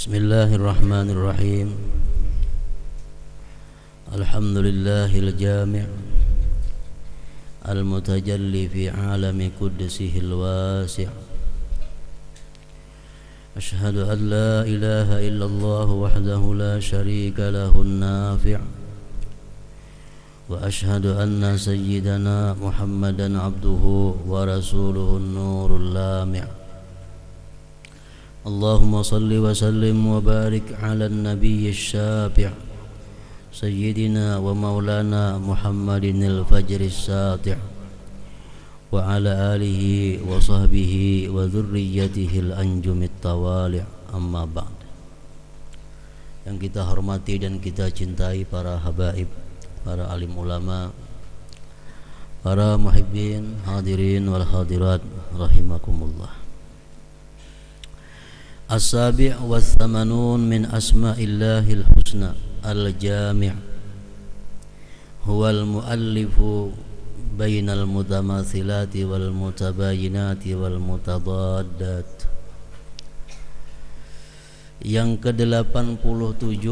Bismillahirrahmanirrahim. Alhamdulillahil jami' al-mutajalli fi alami qudsihil wasi'. Ashhadu an la ilaha illallah wahdahu la syarika lahun nafi'. Wa ashhadu anna sayyidana Muhammadan abduhu wa rasuluhun nurul lami'. Allahumma salli wa sallim wa barik ala nabiy syafi' Sayyidina wa maulana Muhammadin al-fajr as-sati' wa ala alihi wa sahbihi wa dhurriyyatihi al-anjum at-tawali' amma ba'd. Yang kita hormati dan kita cintai para habaib, para alim ulama, para muhibbin, hadirin wal hadirat rahimakumullah. As-sabi' wa thamanun min asma'illahil husna al-jami' huwal muallifu bainal mutamathilati wal mutabayinati wal mutadaddat. Yang ke-87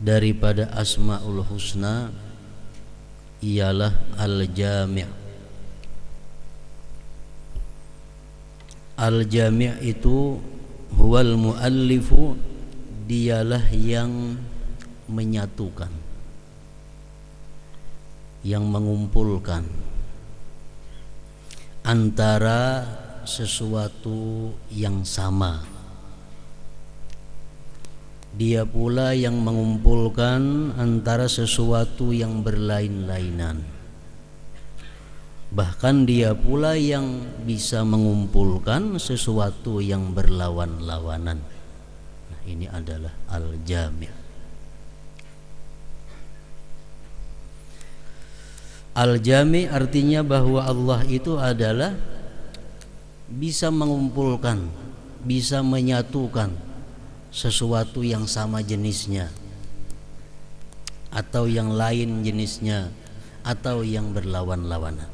daripada Asma'ul Husna ialah al-jami'. Al-jami' itu huwal muallifu, dialah yang menyatukan, yang mengumpulkan antara sesuatu yang sama. Dia pula yang mengumpulkan antara sesuatu yang berlain-lainan. Bahkan dia pula yang bisa mengumpulkan sesuatu yang berlawan-lawanan. Nah, ini adalah al-jami'. Al-jami' artinya bahwa Allah itu adalah bisa mengumpulkan, bisa menyatukan sesuatu yang sama jenisnya, atau yang lain jenisnya, atau yang berlawan-lawanan.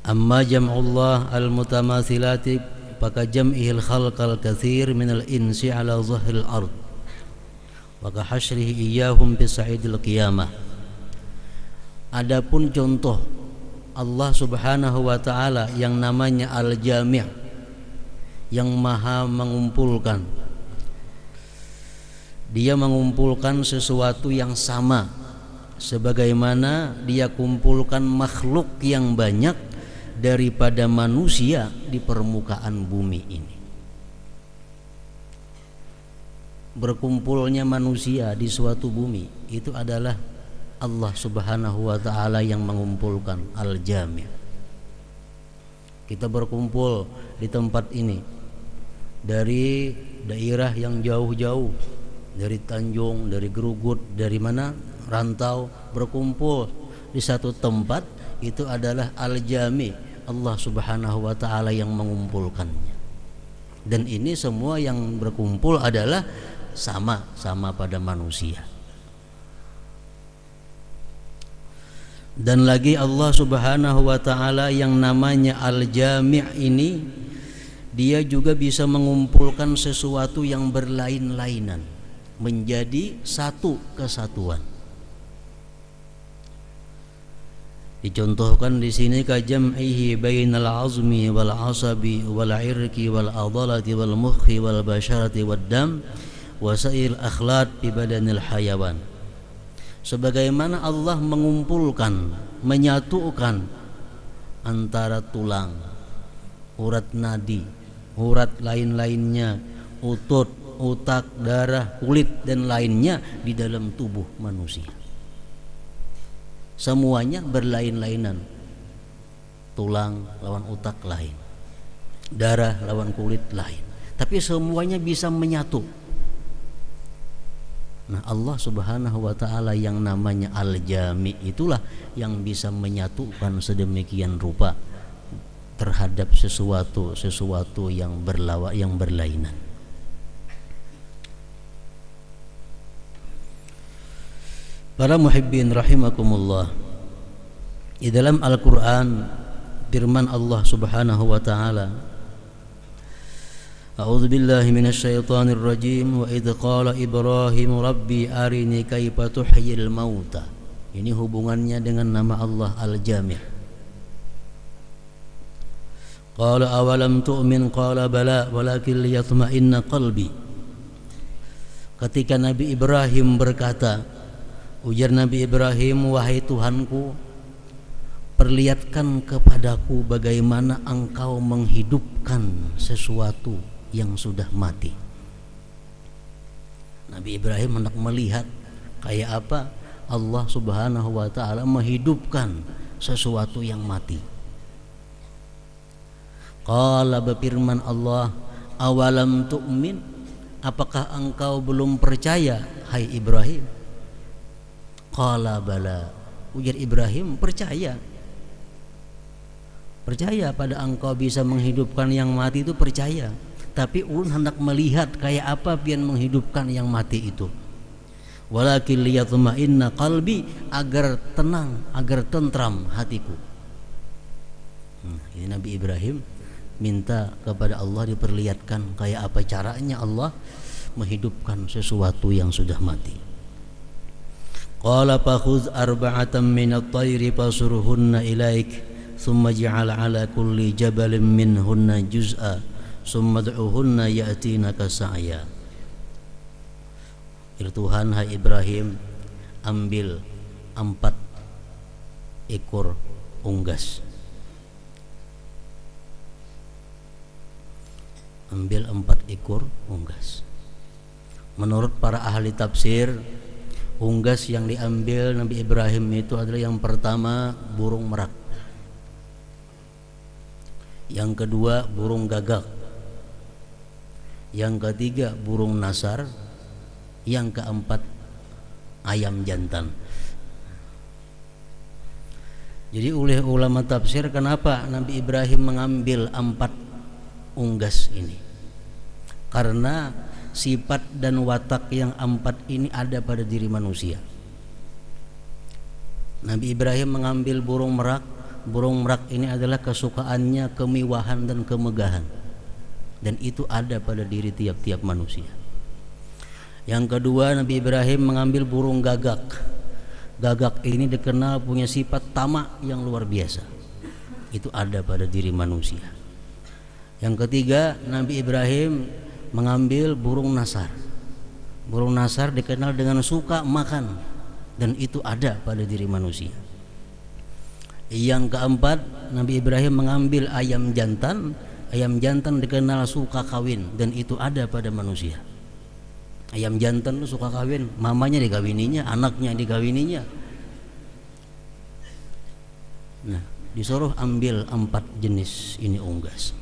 Amma jam'ullah al-mutamathilati faka jam'ihil khalqal kathir minal insi ala zahril ard wa ka hasyrihi iyyahum fi sa'idil qiyamah. Adapun contoh Allah Subhanahu wa taala yang namanya al-jami', yang maha mengumpulkan. Dia mengumpulkan sesuatu yang sama sebagaimana dia kumpulkan makhluk yang banyak daripada manusia di permukaan bumi ini. Berkumpulnya manusia di suatu bumi itu adalah Allah Subhanahu wa taala yang mengumpulkan al-jami'. Kita berkumpul di tempat ini dari daerah yang jauh-jauh, dari Tanjung, dari Gerugut, dari mana rantau, berkumpul di satu tempat, itu adalah al-jami', Allah Subhanahu wa taala yang mengumpulkannya. Dan ini semua yang berkumpul adalah sama pada manusia. Dan lagi Allah Subhanahu wa taala yang namanya al-jami' ini, dia juga bisa mengumpulkan sesuatu yang berlain-lainan menjadi satu kesatuan. Dicontohkan di sini ka jam'ihi bainal azmi wal asabi wal irqi wal adalati wal mukhi wal basharati wad dam wa sa'il akhlaq fi badanil hayawan. Sebagaimana Allah mengumpulkan, menyatukan antara tulang, urat nadi, urat lain-lainnya, utut, otak, darah, kulit dan lainnya di dalam tubuh manusia. Semuanya berlain-lainan. Tulang lawan otak lain, darah lawan kulit lain, tapi semuanya bisa menyatu. Nah, Allah Subhanahu wa taala yang namanya al-jami' itulah yang bisa menyatukan sedemikian rupa terhadap sesuatu yang berlainan. Para muhibbin rahimakumullah, di dalam Al-Quran firman Allah Subhanahu wa taala, A'udzu billahi minasyaitonir rajim, wa idz qala Ibrahim rabbi arini kaifa tuhyil mauta. Ini hubungannya dengan nama Allah Al-Jami'. Qala awalam tu'min qala bala walakin liyatma'inna qalbi. Ketika Nabi Ibrahim berkata, ujar Nabi Ibrahim, wahai Tuhanku, perlihatkan kepadaku bagaimana engkau menghidupkan sesuatu yang sudah mati. Nabi Ibrahim hendak melihat kayak apa Allah Subhanahu wa taala menghidupkan sesuatu yang mati. Qala, berfirman Allah, awalam tu'min, apakah engkau belum percaya hai Ibrahim? Qala bala, ujar Ibrahim, percaya pada engkau bisa menghidupkan yang mati itu percaya, tapi ulun hendak melihat kayak apa pian menghidupkan yang mati itu. Walakin liyatma'inna qalbi, agar tenang, agar tentram hatiku. Ini Nabi Ibrahim minta kepada Allah diperlihatkan kayak apa caranya Allah menghidupkan sesuatu yang sudah mati. Qala fakhudh arba'atan minat tayri fasurhunna ilaik thumma ij'al 'ala kulli jabalin minhunna juz'a thumma ud'uhunna ya'tinaka sa'ya. Tuhan, hai Ibrahim, ambil 4 ekor unggas. Ambil 4 ekor unggas. Menurut para ahli tafsir, unggas yang diambil Nabi Ibrahim itu adalah yang pertama burung merak, yang kedua burung gagak, yang ketiga burung nasar, yang keempat ayam jantan. Jadi oleh ulama tafsir, kenapa Nabi Ibrahim mengambil 4 unggas ini? Karena sifat dan watak yang 4 ini ada pada diri manusia. Nabi Ibrahim mengambil burung merak. Burung merak ini adalah kesukaannya kemewahan dan kemegahan, dan itu ada pada diri tiap-tiap manusia. Yang kedua, Nabi Ibrahim mengambil burung gagak. Gagak ini dikenal punya sifat tamak yang luar biasa. Itu ada pada diri manusia. Yang ketiga, Nabi Ibrahim mengambil burung nasar. Burung nasar dikenal dengan suka makan, dan itu ada pada diri manusia. Yang keempat, Nabi Ibrahim mengambil ayam jantan. Ayam jantan dikenal suka kawin, dan itu ada pada manusia. Ayam jantan itu suka kawin, mamanya dikawininya, anaknya dikawininya. Nah, disuruh ambil 4 jenis ini unggas.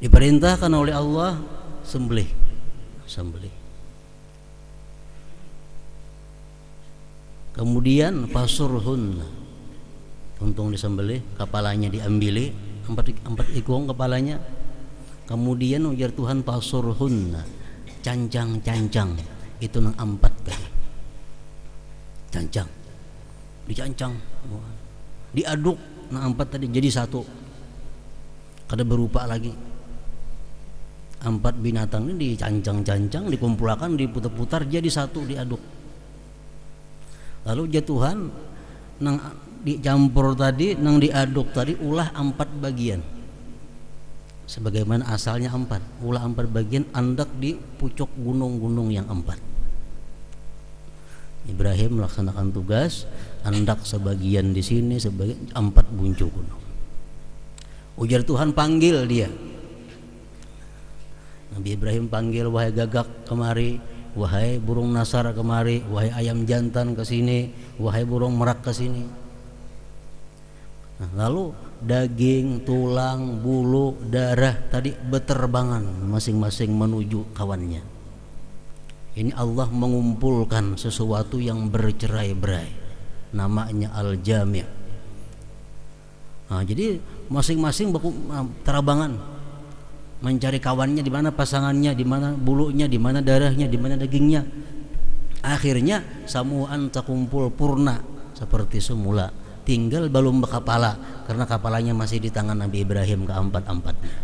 Diperintahkan oleh Allah sembelih. Kemudian fasurhun, untung disembelih, kepalanya diambili, 4 ikung kepalanya. Kemudian ujar Tuhan fasurhun, cancang itu nang 4 tadi. Cancang, dicancang, diaduk nang 4 tadi jadi 1. Kada berupa lagi. 4 binatang ini dicancang-cancang, dikumpulkan, diputar-putar jadi 1, diaduk. Lalu Tuhan nang dicampur tadi, nang diaduk tadi ulah 4 bagian. Sebagaimana asalnya 4, ulah 4 bagian, andak di pucuk gunung-gunung yang 4. Ibrahim melaksanakan tugas, andak sebagian di sini, sebagian 4 buncuk gunung. Ujar Tuhan, panggil dia. Nabi Ibrahim panggil, wahai gagak kemari, wahai burung nasar kemari, wahai ayam jantan ke sini, wahai burung merak ke sini. Nah, lalu daging, tulang, bulu, darah tadi beterbangan masing-masing menuju kawannya. Ini Allah mengumpulkan sesuatu yang bercerai-berai, namanya Al-Jami'. Nah, jadi masing-masing terabangan mencari kawannya, di mana pasangannya, di mana bulunya, di mana darahnya, di mana dagingnya. Akhirnya samuan terkumpul purna seperti semula, tinggal belum kepala, karena kepalanya masih di tangan Nabi Ibrahim keempat-empatnya.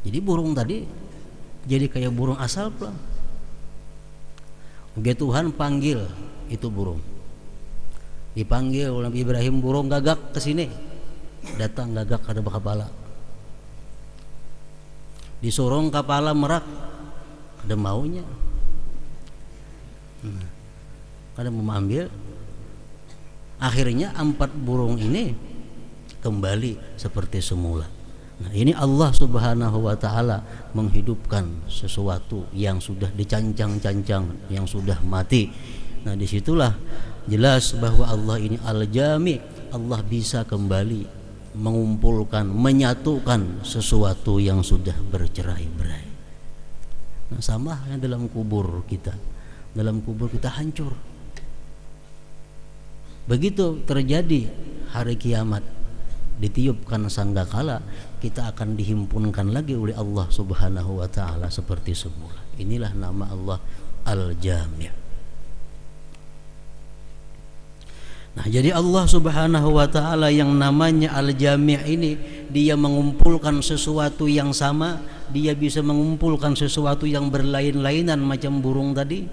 Jadi burung tadi jadi kayak burung asal pulang. Begitu Tuhan panggil itu burung, dipanggil Nabi Ibrahim, burung gagak ke sini, datang gagak ada kepala. Disorong kepala merak, ada maunya, ada mau ambil. Akhirnya 4 burung ini kembali seperti semula. Nah, ini Allah Subhanahu wa taala menghidupkan sesuatu yang sudah dicancang-cancang, yang sudah mati. Nah, disitulah jelas bahwa Allah ini Al-Jami'. Allah bisa kembali mengumpulkan, menyatukan sesuatu yang sudah bercerai-berai. Nah, sama yang dalam kubur kita. Dalam kubur kita hancur. Begitu terjadi hari kiamat, ditiupkan sangkakala, kita akan dihimpunkan lagi oleh Allah Subhanahu wa taala seperti semula. Inilah nama Allah Al-Jami'. Nah, jadi Allah Subhanahu wa taala yang namanya Al-Jami' ini, dia mengumpulkan sesuatu yang sama, dia bisa mengumpulkan sesuatu yang berlain-lainan macam burung tadi.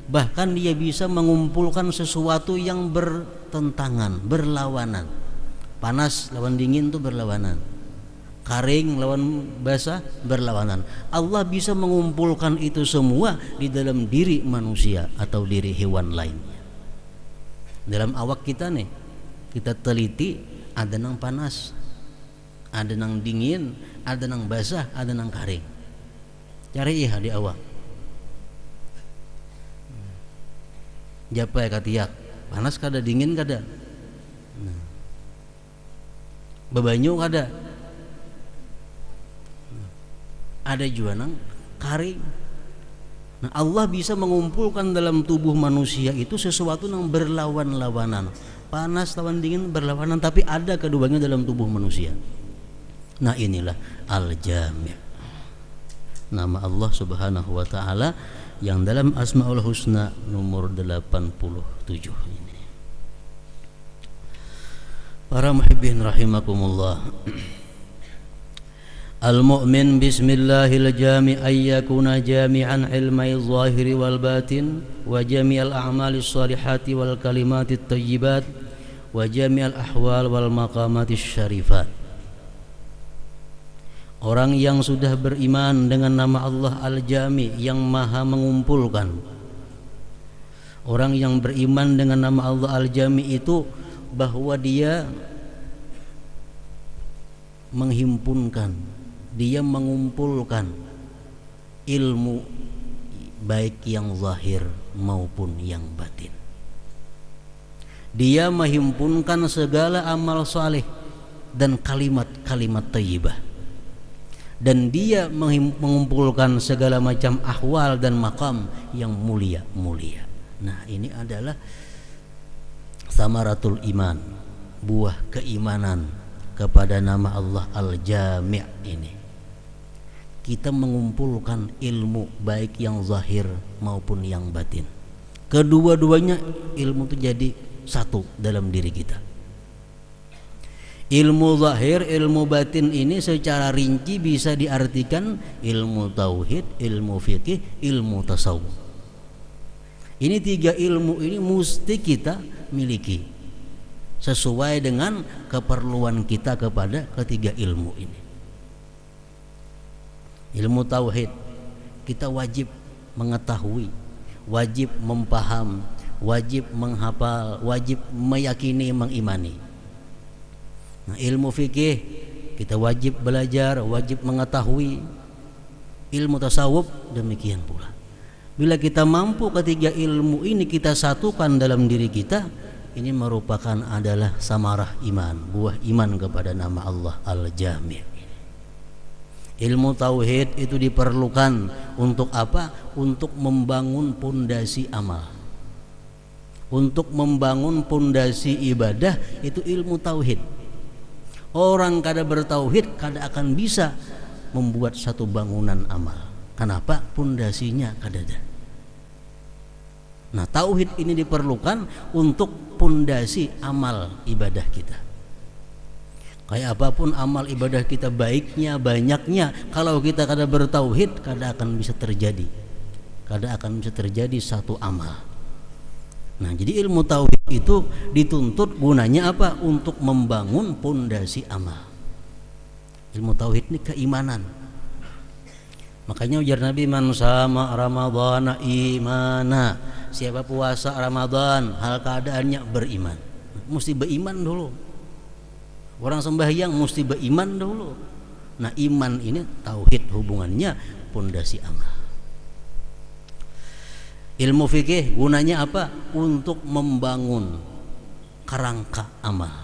Bahkan dia bisa mengumpulkan sesuatu yang bertentangan, berlawanan. Panas lawan dingin itu berlawanan, kering lawan basah berlawanan. Allah bisa mengumpulkan itu semua di dalam diri manusia atau diri hewan lainnya. Dalam awak kita nih, kita teliti, ada nang panas, ada nang dingin, ada nang basah, ada nang kering. Cari iya di awak. Japa ya katiak, panas kada, dingin kada, bebanyu kada, ada juga nang kering. Nah, Allah bisa mengumpulkan dalam tubuh manusia itu sesuatu yang berlawan-lawanan, panas lawan dingin berlawanan, tapi ada keduanya dalam tubuh manusia. Nah, inilah Al-Jami', nama Allah Subhanahu wa taala yang dalam Asmaul Husna nomor 87 ini. Para muhibbin rahimakumullah, Al-mu'min bismillahil jami' ayyakuna jami'an ilmai zahiri wal batin wa jami'al a'malis salihati wal kalimatit tayyibat wa jami'al ahwal wal maqamatis syarifat. Orang yang sudah beriman dengan nama Allah Al-Jami', yang maha mengumpulkan. Orang yang beriman dengan nama Allah Al-Jami' itu bahwa dia menghimpunkan, dia mengumpulkan ilmu baik yang zahir maupun yang batin. Dia menghimpunkan segala amal saleh dan kalimat-kalimat thayyibah. Dan dia mengumpulkan segala macam ahwal dan maqam yang mulia-mulia. Nah, ini adalah samaratul iman, buah keimanan kepada nama Allah Al-Jami' ini. Kita mengumpulkan ilmu baik yang zahir maupun yang batin. Kedua-duanya ilmu itu jadi satu dalam diri kita. Ilmu zahir, ilmu batin ini secara rinci bisa diartikan ilmu tauhid, ilmu fikih, ilmu tasawuf. Ini 3 ilmu ini mesti kita miliki sesuai dengan keperluan kita kepada ketiga ilmu ini. Ilmu tauhid kita wajib mengetahui, wajib mempaham, wajib menghafal, wajib meyakini, mengimani. Nah, ilmu fikih kita wajib belajar, wajib mengetahui. Ilmu tasawuf demikian pula. Bila kita mampu ketiga ilmu ini kita satukan dalam diri kita, ini merupakan adalah samarah iman, buah iman kepada nama Allah Al-Jami'. Ilmu tauhid itu diperlukan untuk apa? Untuk membangun pondasi amal. Untuk membangun pondasi ibadah itu ilmu tauhid. Orang kada bertauhid kada akan bisa membuat satu bangunan amal. Kenapa? Pondasinya kada ada. Nah, tauhid ini diperlukan untuk pondasi amal ibadah kita. Kayak apapun amal ibadah kita, baiknya, banyaknya, kalau kita kada bertauhid, kada akan bisa terjadi. Kada akan bisa terjadi satu amal. Nah, jadi ilmu tauhid itu dituntut gunanya apa? Untuk membangun pondasi amal. Ilmu tauhid ini keimanan. Makanya ujar Nabi, man sama ramadhana imana, siapa puasa Ramadan hal keadaannya beriman. Mesti beriman dulu. Orang sembahyang mesti beriman dulu. Nah, iman ini tauhid hubungannya pondasi amal. Ilmu fikih gunanya apa? Untuk membangun kerangka amal.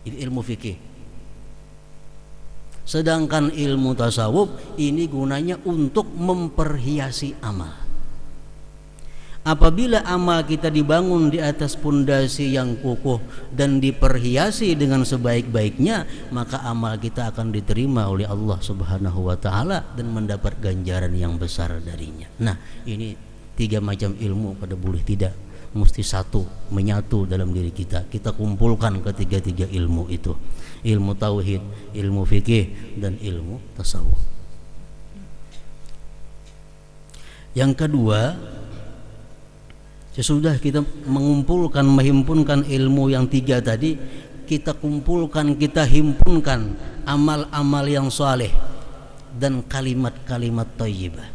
Ini ilmu fikih. Sedangkan ilmu tasawuf ini gunanya untuk memperhiasi amal. Apabila amal kita dibangun di atas pondasi yang kukuh dan diperhiasi dengan sebaik-baiknya, maka amal kita akan diterima oleh Allah Subhanahu wa taala dan mendapat ganjaran yang besar darinya. Nah, ini 3 macam ilmu pada boleh tidak mesti satu menyatu dalam diri kita. Kita kumpulkan ketiga-tiga ilmu itu. Ilmu tauhid, ilmu fikih, dan ilmu tasawuf. Yang kedua, sesudah kita mengumpulkan, menghimpunkan ilmu yang 3 tadi, kita kumpulkan, kita himpunkan amal-amal yang saleh dan kalimat-kalimat thayyibah.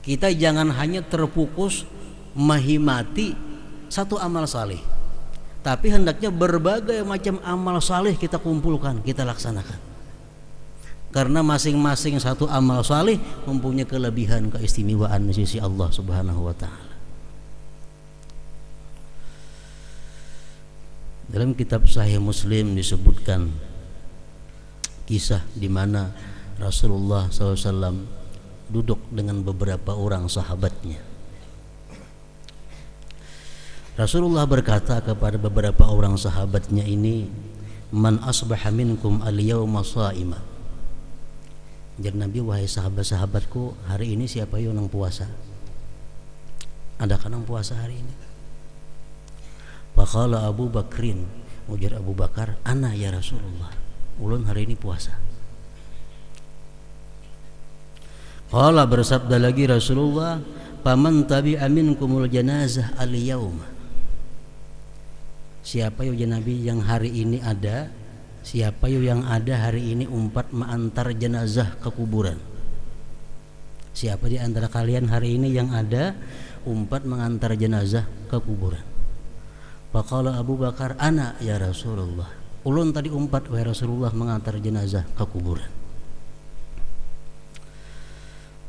Kita jangan hanya terfokus menghimati satu amal saleh, tapi hendaknya berbagai macam amal saleh kita kumpulkan, kita laksanakan. Karena masing-masing satu amal saleh mempunyai kelebihan, keistimewaan di sisi Allah Subhanahu wa taala. Dalam kitab Sahih Muslim disebutkan kisah di mana Rasulullah SAW duduk dengan beberapa orang sahabatnya. Rasulullah berkata kepada beberapa orang sahabatnya ini, man asbaha minkum al-yawma sha'ima. Jadi Nabi, wahai sahabat-sahabatku, hari ini siapa yang puasa? Adakah yang puasa hari ini? Faqala Abu Bakrin, ujar Abu Bakar, ana ya Rasulullah, ulun hari ini puasa. Qala, bersabda lagi Rasulullah, faman tabi'a minkumul janazah al-yawma. Siapa ya Nabi yang hari ini ada, siapa yang ada hari ini umpat mengantar jenazah ke kuburan? Siapa di antara kalian hari ini yang ada umpat mengantar jenazah ke kuburan? Faqala Abu Bakar, ana ya Rasulullah, ulun tadi umpat wahai Rasulullah mengantar jenazah ke kuburan.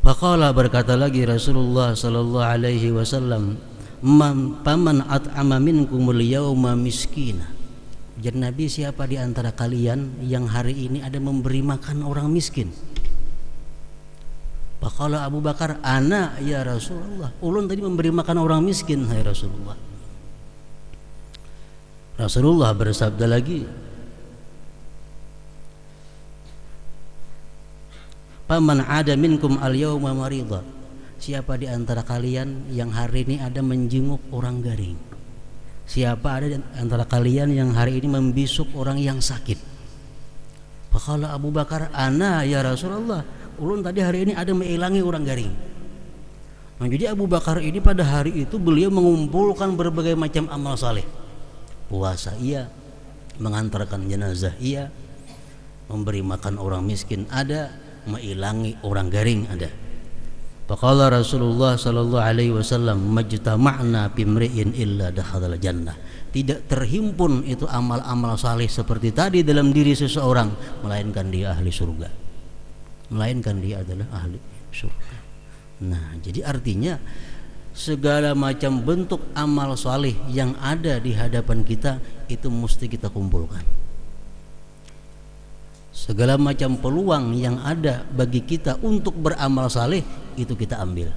Faqala, berkata lagi Rasulullah sallallahu alaihi wasallam, paman at'ama minkumul yawma miskina. Jadi Nabi, siapa di antara kalian yang hari ini ada memberi makan orang miskin? Faqala Abu Bakar, ana ya Rasulullah, ulun tadi memberi makan orang miskin hai Rasulullah. Rasulullah bersabda lagi, paman ada minkum al-yawma marida. Siapa di antara kalian yang hari ini ada menjenguk orang garing? Siapa ada di antara kalian yang hari ini membisuk orang yang sakit? Faqala Abu Bakar, ana ya Rasulullah, ulun tadi hari ini ada mengilangi orang garing. Nah, jadi Abu Bakar ini pada hari itu beliau mengumpulkan berbagai macam amal saleh. Puasa iya, mengantarkan jenazah iya, memberi makan orang miskin ada, mengilangi orang garing ada. Faqala Rasulullah sallallahu alaihi wasallam, majtama'na bimri'in illa dakhalal jannah. Tidak terhimpun itu amal-amal saleh seperti tadi dalam diri seseorang, melainkan dia ahli surga. Melainkan dia adalah ahli surga. Nah, jadi artinya segala macam bentuk amal saleh yang ada di hadapan kita itu mesti kita kumpulkan. Segala macam peluang yang ada bagi kita untuk beramal saleh itu kita ambil,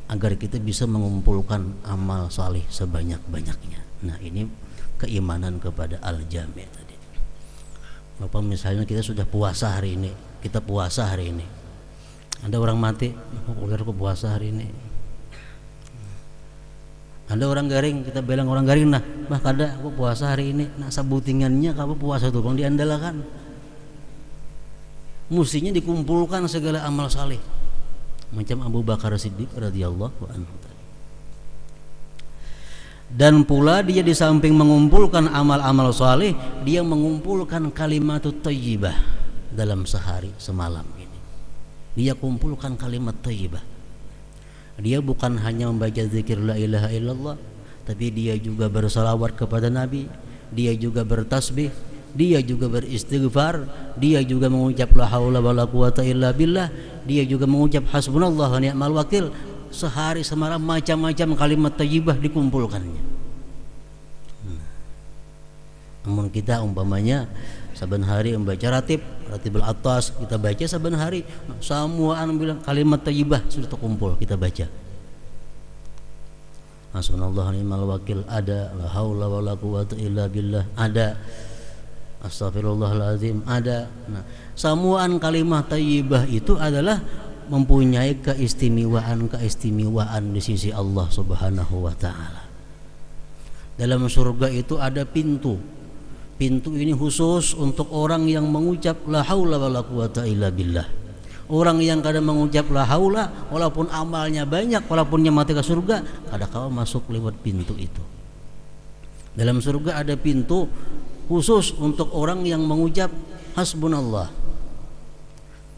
agar kita bisa mengumpulkan amal saleh sebanyak-banyaknya. Nah, ini keimanan kepada al-jami' tadi. Bapak, misalnya kita sudah puasa hari ini, kita puasa hari ini, ada orang mati, aku puasa hari ini, Ada orang garing, kita bilang orang garing, nah bah kada aku puasa hari ini, nah sabutingannya kamu puasa itu bang diandalkan. Mestinya dikumpulkan segala amal saleh. Macam Abu Bakar Siddiq radhiyallahu anhu. Dan pula dia di samping mengumpulkan amal-amal saleh, dia mengumpulkan kalimatut thayyibah dalam sehari semalam ini. Dia kumpulkan kalimat thayyibah. Dia bukan hanya membaca zikir la ilaha illallah, tapi dia juga bersalawat kepada Nabi, dia juga bertasbih, dia juga beristighfar, dia juga mengucap la haula wala quwata illa billah, dia juga mengucap hasbunallah wa ni'mal wakil. Sehari semalam macam-macam kalimat thayyibah dikumpulkannya. Namun kita umpamanya saban hari membaca ratibul atas, kita baca saban hari, semuaan bilang kalimat thayyibah sudah terkumpul kita baca. Hasbunallah wa ni'mal wakil ada, la haula wala quwata illa billah ada, astagfirullahalazim ada. Nah, semuaan kalimat thayyibah itu adalah mempunyai keistimewaan di sisi Allah Subhanahu wa taala. Dalam surga itu ada pintu. Pintu ini khusus untuk orang yang mengucap la haula wala quwata illa billah. Orang yang kadang mengucap la haula walaupun amalnya banyak, walaupun mati ke surga, kadang masuk lewat pintu itu. Dalam surga ada pintu khusus untuk orang yang mengucap hasbunallah.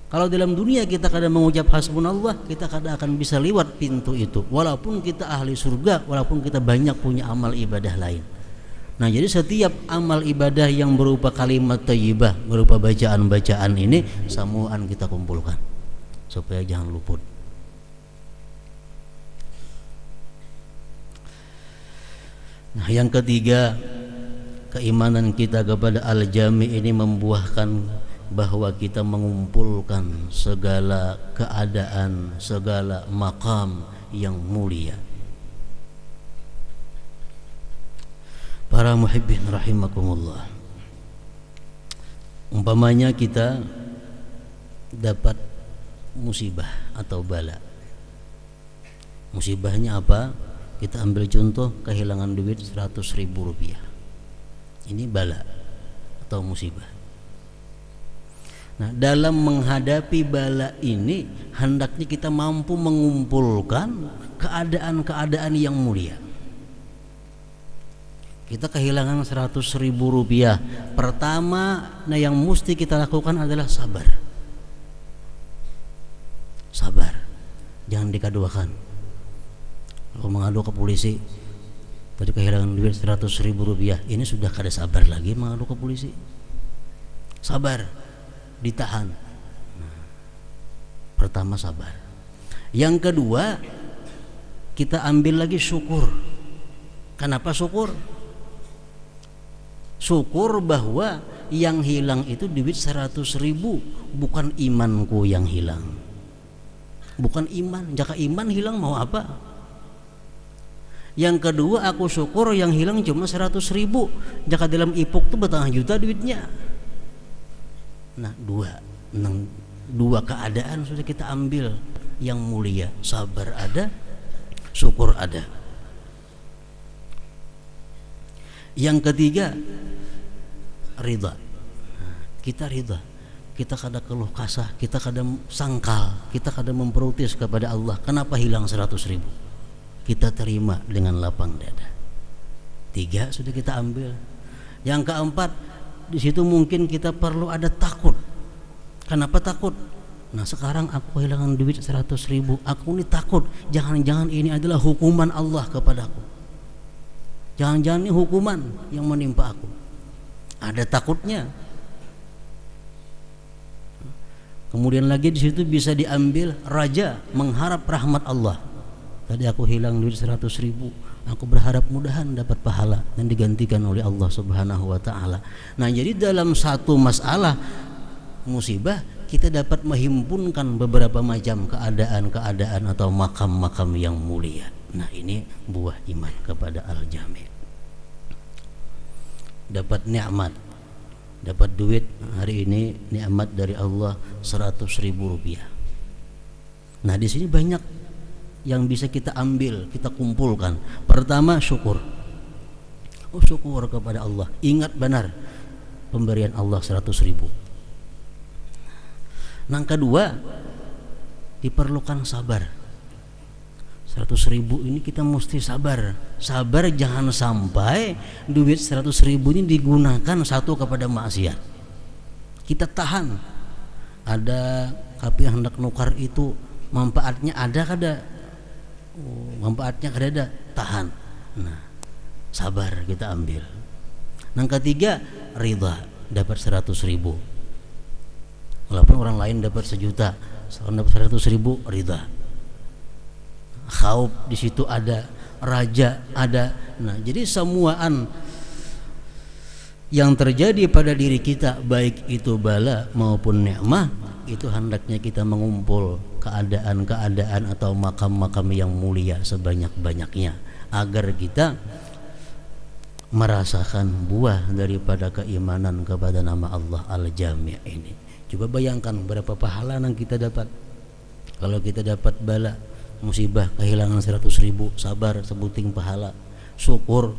Kalau dalam dunia kita kadang mengucap hasbunallah, kita kadang akan bisa lewat pintu itu, walaupun kita ahli surga, walaupun kita banyak punya amal ibadah lain. Nah, jadi setiap amal ibadah yang berupa kalimat thayyibah, berupa bacaan-bacaan ini, semuaan kita kumpulkan supaya jangan luput. Nah, yang ketiga, keimanan kita kepada Al-Jami ini membuahkan bahwa kita mengumpulkan segala keadaan, segala maqam yang mulia. Para muhibbin rahimakumullah, umpamanya kita dapat musibah atau bala. Musibahnya apa? Kita ambil contoh kehilangan duit 100.000 rupiah. Ini bala atau musibah. Nah, dalam menghadapi bala ini hendaknya kita mampu mengumpulkan keadaan-keadaan yang mulia. Kita kehilangan 100.000 rupiah. Pertama, nah yang mesti kita lakukan adalah sabar. Sabar, jangan dikaduakan. Kalau mengadu ke polisi, tadi kehilangan duit 100.000 rupiah, ini sudah kada sabar lagi mengadu ke polisi. Sabar, ditahan. Nah, pertama sabar. Yang kedua, kita ambil lagi syukur. Kenapa syukur? Syukur bahwa yang hilang itu duit 100.000, bukan imanku yang hilang. Bukan iman. Jika iman hilang mau apa? Yang kedua, aku syukur yang hilang cuma 100.000. Jika dalam ipuk itu bertambah juta duitnya. Nah, dua keadaan sudah kita ambil yang mulia. Sabar ada, syukur ada. Yang ketiga, ridha. Kita ridha. Kita kadang keluh kasah, kita kadang sangkal, kita kadang memprotes kepada Allah. Kenapa hilang 100.000? Kita terima dengan lapang dada. 3 sudah kita ambil. Yang keempat, di situ mungkin kita perlu ada takut. Kenapa takut? Nah, sekarang aku kehilangan duit 100.000. Aku ini takut. Jangan-jangan ini adalah hukuman Allah kepadaku. Jangan-jangan ini hukuman yang menimpa aku. Ada takutnya. Kemudian lagi di situ bisa diambil raja, mengharap rahmat Allah. Tadi aku hilang duit 100.000, aku berharap mudahan dapat pahala dan digantikan oleh Allah Subhanahu wa taala. Nah, jadi dalam satu masalah musibah kita dapat menghimpunkan beberapa macam keadaan-keadaan atau makam-makam yang mulia. Nah, ini buah iman kepada Al-Jami. Dapat nikmat, dapat duit hari ini, nikmat dari Allah 100.000 rupiah. Nah, di sini banyak yang bisa kita ambil, kita kumpulkan. Pertama, syukur. Syukur kepada Allah. Ingat benar pemberian Allah 100.000. Yang kedua, diperlukan sabar. 100.000 ini kita mesti sabar. Sabar jangan sampai duit 100.000 ini digunakan satu kepada maksiat. Kita tahan. Ada tapi hendak nukar itu manfaatnya ada kada? Manfaatnya kada? Tahan. Nah, sabar kita ambil. Yang ketiga, ridha, dapat 100.000. Walaupun orang lain dapat 1.000.000, seorang dapat 100.000, ridha. Khauf di situ ada, raja ada. Nah, jadi semuaan yang terjadi pada diri kita, baik itu bala maupun nikmah, itu hendaknya kita mengumpul keadaan-keadaan atau makam-makam yang mulia sebanyak-banyaknya agar kita merasakan buah daripada keimanan kepada nama Allah Al-Jami' ini. Coba bayangkan berapa pahala yang kita dapat. Kalau kita dapat bala, musibah, kehilangan 100.000, sabar, sebuting pahala. Syukur,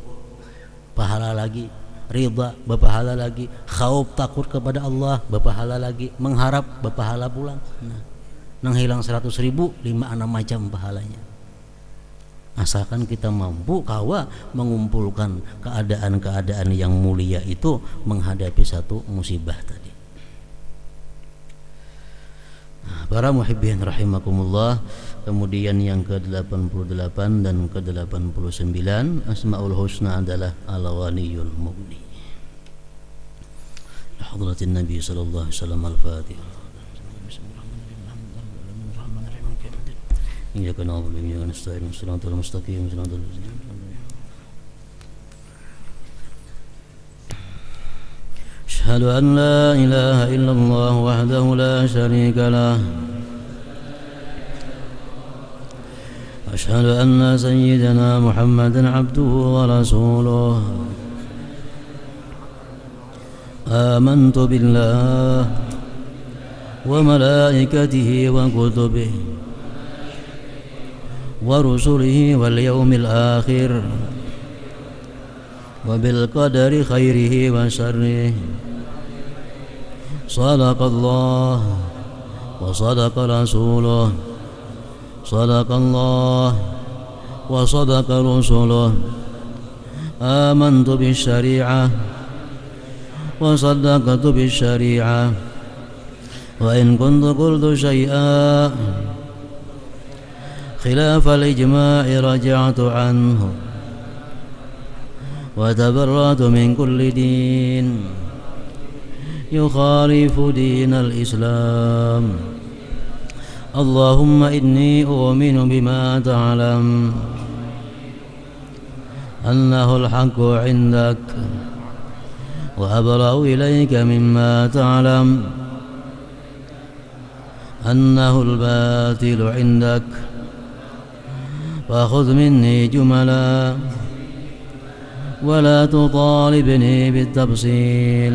pahala lagi. Ridha, berpahala lagi. Khauf, takut kepada Allah, berpahala lagi. Mengharap, berpahala pulang. Nah, nang hilang 100.000, 5-6 macam pahalanya. Asalkan kita mampu kawa mengumpulkan keadaan-keadaan yang mulia itu menghadapi satu musibah tadi. Nah, para muhibbin rahimakumullah, kemudian yang ke-88 dan ke-89, Asmaul Husna adalah Al-Ghaniyul Mughni. Hadratin Nabi sallallahu alaihi wasallam. Al-Fatihah. إياك نعبد وإياك نستعين صراط المستقيم صراط الذين أشهد أن لا إله إلا الله وحده لا شريك له أشهد أن سيدنا محمدا عبده ورسوله آمنت بالله وملائكته وكتبه ورسله واليوم الآخر وبالقدر خيره وشره صدق الله وصدق رسوله صدق الله وصدق رسوله آمنت بالشريعة وصدقت بالشريعة وإن كنت قلت شيئا خلاف الإجماع رجعت عنه وتبرأت من كل دين يخالف دين الإسلام اللهم إني أؤمن بما تعلم أنه الحق عندك وأبرأ إليك مما تعلم أنه الباطل عندك فخذ مني جملا ولا تطالبني بالتفصيل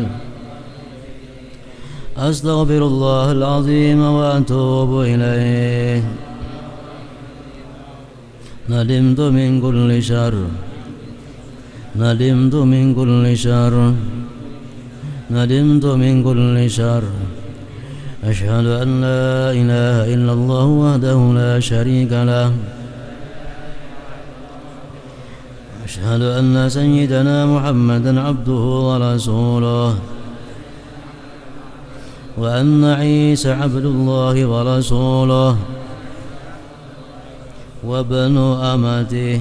أستغفر الله العظيم وأتوب إليه ندمت من كل شر ندمت من كل شر ندمت من كل شر أشهد أن لا إله إلا الله وحده لا شريك له أشهد أن سيدنا محمدا عبده ورسوله وأن عيسى عبد الله ورسوله وابن أمته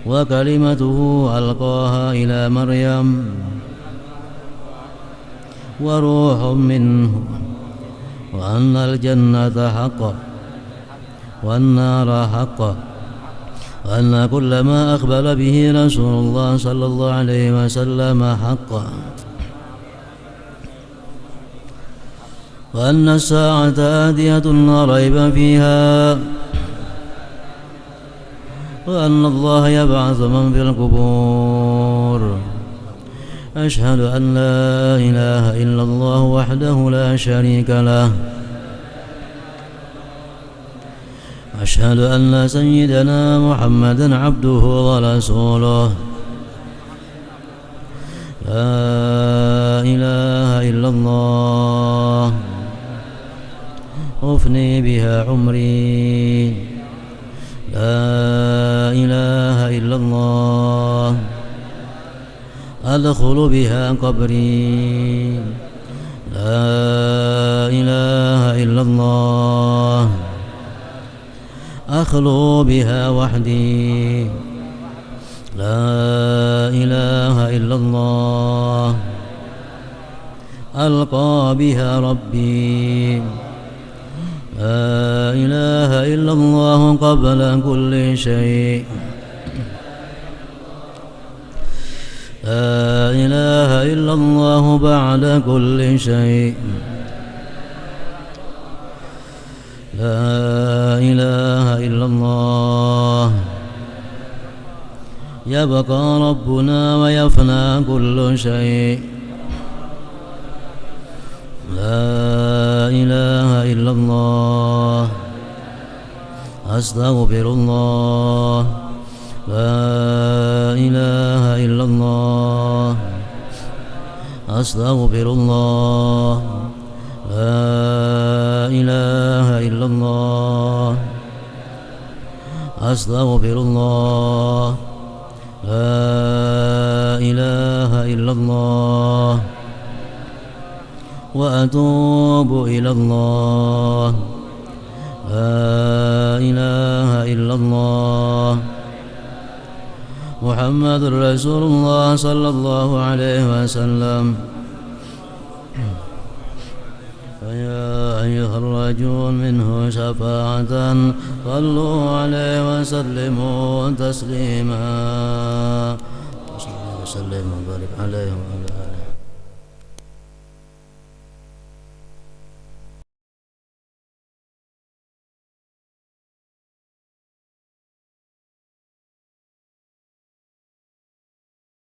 وكلمته ألقاها إلى مريم وروح منه وأن الجنة حق والنار حق وأن كل ما أخبر به رسول الله صلى الله عليه وسلم حقا وأن الساعة آتية لا ريب فيها وأن الله يبعث من في القبور أشهد أن لا إله إلا الله وحده لا شريك له أشهد أن سيدنا محمدا عبده ورسوله لا إله إلا الله أفني بها عمري لا إله إلا الله أدخل بها قبري لا إله إلا الله أخلو بها وحدي لا إله إلا الله ألقى بها ربي لا إله إلا الله قبل كل شيء لا إله إلا الله بعد كل شيء لا إله إلا الله يبقى ربنا ويفنى كل شيء لا إله إلا الله أستغفر الله لا إله إلا الله أستغفر الله لا إله إلا الله أستغفر الله لا إله إلا الله وأتوب إلى الله لا إله إلا الله محمد رسول الله صلى الله عليه وسلم فيا أيها الرجل منه شفاعة صلوا عليه وسلموا تسليما وسلم وبارك عليه وعلى آله